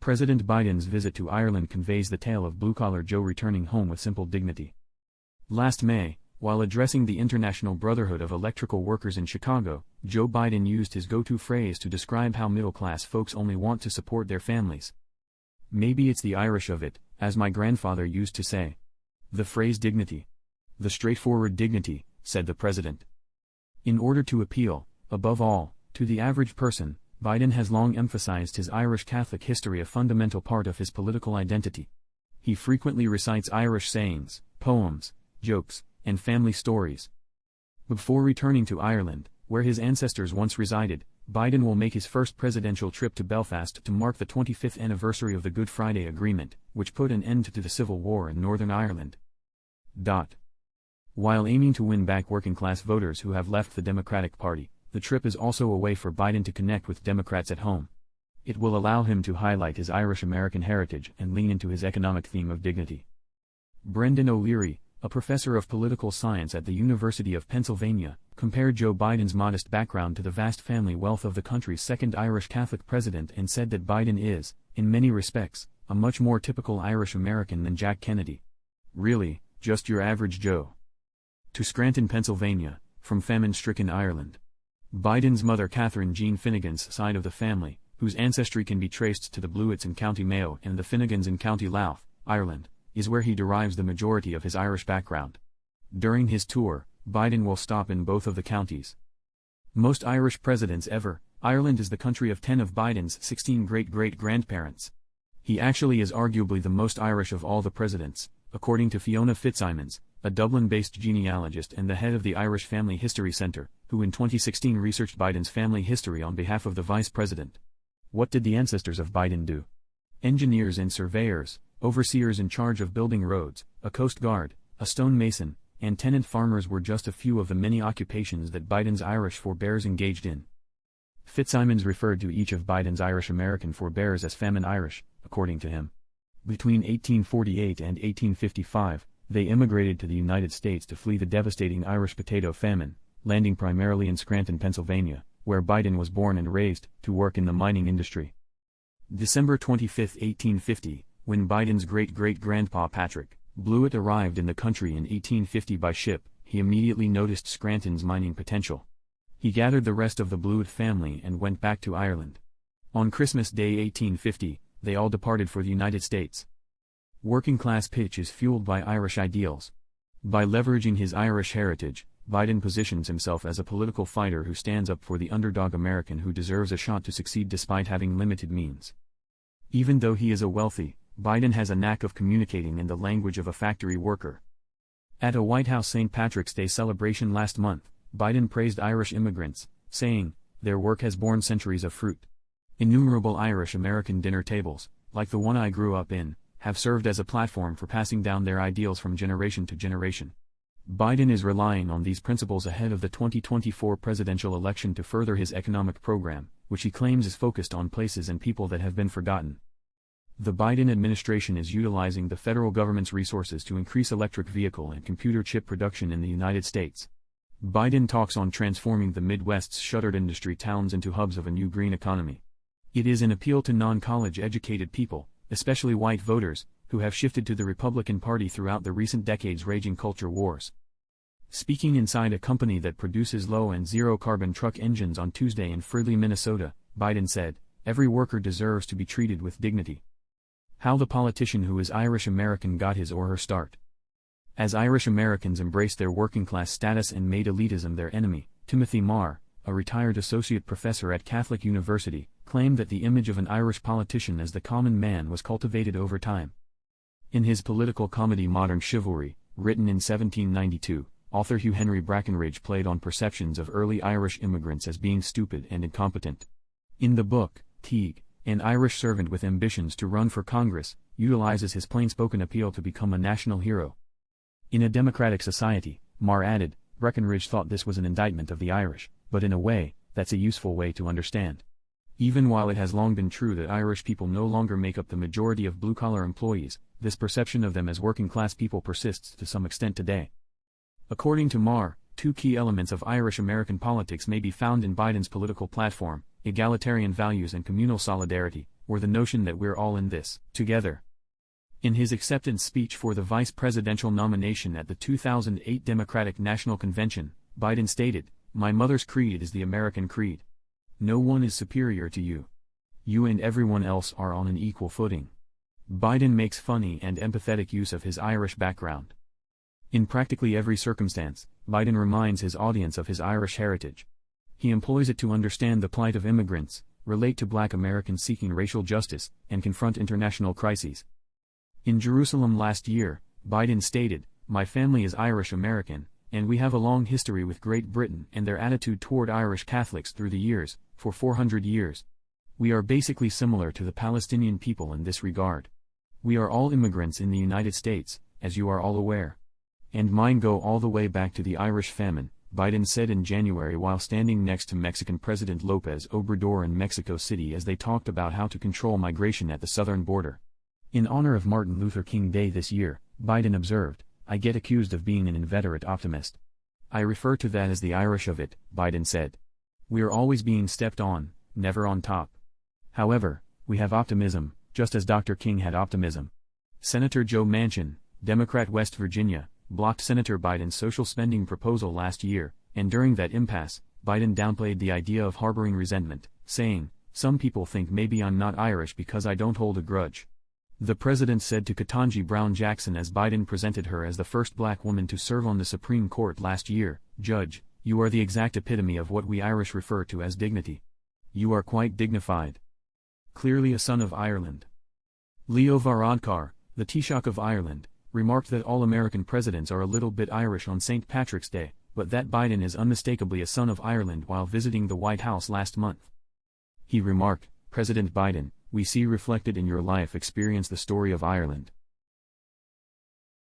President Biden's visit to Ireland conveys the tale of blue-collar Joe returning home with simple dignity. Last May, while addressing the International Brotherhood of Electrical Workers in Chicago, Joe Biden used his go-to phrase to describe how middle-class folks only want to support their families. "Maybe it's the Irish of it, as my grandfather used to say." The phrase dignity. "The straightforward dignity," said the president. In order to appeal, above all, to the average person, Biden has long emphasized his Irish Catholic history, a fundamental part of his political identity. He frequently recites Irish sayings, poems, jokes, and family stories. Before returning to Ireland, where his ancestors once resided, Biden will make his first presidential trip to Belfast to mark the 25th anniversary of the Good Friday Agreement, which put an end to the Civil War in Northern Ireland. While aiming to win back working-class voters who have left the Democratic Party, the trip is also a way for Biden to connect with Democrats at home. It will allow him to highlight his Irish-American heritage and lean into his economic theme of dignity. Brendan O'Leary, a professor of political science at the University of Pennsylvania, compared Joe Biden's modest background to the vast family wealth of the country's second Irish Catholic president and said that Biden is, in many respects, a much more typical Irish American than Jack Kennedy. "Really, just your average Joe." To Scranton, Pennsylvania, from famine-stricken Ireland. Biden's mother Catherine Jean Finnegan's side of the family, whose ancestry can be traced to the Blewitts in County Mayo and the Finnegans in County Louth, Ireland, is where he derives the majority of his Irish background. During his tour, Biden will stop in both of the counties. Most Irish presidents ever, Ireland is the country of 10 of Biden's 16 great-great-grandparents. He actually is arguably the most Irish of all the presidents, according to Fiona Fitzsimons, a Dublin-based genealogist and the head of the Irish Family History Center, who in 2016 researched Biden's family history on behalf of the vice president. What did the ancestors of Biden do? Engineers and surveyors, overseers in charge of building roads, a coast guard, a stonemason, and tenant farmers were just a few of the many occupations that Biden's Irish forebears engaged in. Fitzsimons referred to each of Biden's Irish-American forebears as famine Irish, according to him. Between 1848 and 1855, they immigrated to the United States to flee the devastating Irish potato famine, landing primarily in Scranton, Pennsylvania, where Biden was born and raised, to work in the mining industry. December 25, 1850, when Biden's great-great-grandpa Patrick Blewett arrived in the country in 1850 by ship, he immediately noticed Scranton's mining potential. He gathered the rest of the Blewett family and went back to Ireland. On Christmas Day 1850, they all departed for the United States. Working-class pitch is fueled by Irish ideals. By leveraging his Irish heritage, Biden positions himself as a political fighter who stands up for the underdog American who deserves a shot to succeed despite having limited means. Even though he is a wealthy, Biden has a knack of communicating in the language of a factory worker. At a White House St. Patrick's Day celebration last month, Biden praised Irish immigrants, saying, "Their work has borne centuries of fruit. Innumerable Irish-American dinner tables, like the one I grew up in, have served as a platform for passing down their ideals from generation to generation." Biden is relying on these principles ahead of the 2024 presidential election to further his economic program, which he claims is focused on places and people that have been forgotten. The Biden administration is utilizing the federal government's resources to increase electric vehicle and computer chip production in the United States. Biden talks on transforming the Midwest's shuttered industry towns into hubs of a new green economy. It is an appeal to non-college educated people, especially white voters, who have shifted to the Republican Party throughout the recent decades' raging culture wars. Speaking inside a company that produces low and zero-carbon truck engines on Tuesday in Fridley, Minnesota, Biden said, "Every worker deserves to be treated with dignity." How the politician who is Irish-American got his or her start. As Irish-Americans embraced their working-class status and made elitism their enemy, Timothy Marr, a retired associate professor at Catholic University, claimed that the image of an Irish politician as the common man was cultivated over time. In his political comedy Modern Chivalry, written in 1792, author Hugh Henry Brackenridge played on perceptions of early Irish immigrants as being stupid and incompetent. In the book, Teague, an Irish servant with ambitions to run for Congress, utilizes his plain-spoken appeal to become a national hero. In a democratic society, Marr added, Breckinridge thought this was an indictment of the Irish, but in a way, that's a useful way to understand. Even while it has long been true that Irish people no longer make up the majority of blue-collar employees, this perception of them as working-class people persists to some extent today. According to Marr, two key elements of Irish-American politics may be found in Biden's political platform: egalitarian values and communal solidarity, or the notion that we're all in this together. In his acceptance speech for the vice presidential nomination at the 2008 Democratic National Convention, Biden stated, "My mother's creed is the American creed. No one is superior to you. You and everyone else are on an equal footing." Biden makes funny and empathetic use of his Irish background. In practically every circumstance, Biden reminds his audience of his Irish heritage. He employs it to understand the plight of immigrants, relate to Black Americans seeking racial justice, and confront international crises. In Jerusalem last year, Biden stated, "My family is Irish American, and we have a long history with Great Britain and their attitude toward Irish Catholics through the years, for 400 years. We are basically similar to the Palestinian people in this regard. We are all immigrants in the United States, as you are all aware. And mine go all the way back to the Irish famine," Biden said in January while standing next to Mexican President López Obrador in Mexico City as they talked about how to control migration at the southern border. In honor of Martin Luther King Day this year, Biden observed, "I get accused of being an inveterate optimist. I refer to that as the Irish of it," Biden said. "We are always being stepped on, never on top. However, we have optimism, just as Dr. King had optimism." Senator Joe Manchin, Democrat West Virginia, blocked Senator Biden's social spending proposal last year, and during that impasse, Biden downplayed the idea of harboring resentment, saying, "Some people think maybe I'm not Irish because I don't hold a grudge." The president said to Ketanji Brown Jackson as Biden presented her as the first Black woman to serve on the Supreme Court last year, "Judge, you are the exact epitome of what we Irish refer to as dignity. You are quite dignified. Clearly a son of Ireland." Leo Varadkar, the Taoiseach of Ireland, remarked that all American presidents are a little bit Irish on St. Patrick's Day, but that Biden is unmistakably a son of Ireland while visiting the White House last month. He remarked, "President Biden, we see reflected in your life experience the story of Ireland.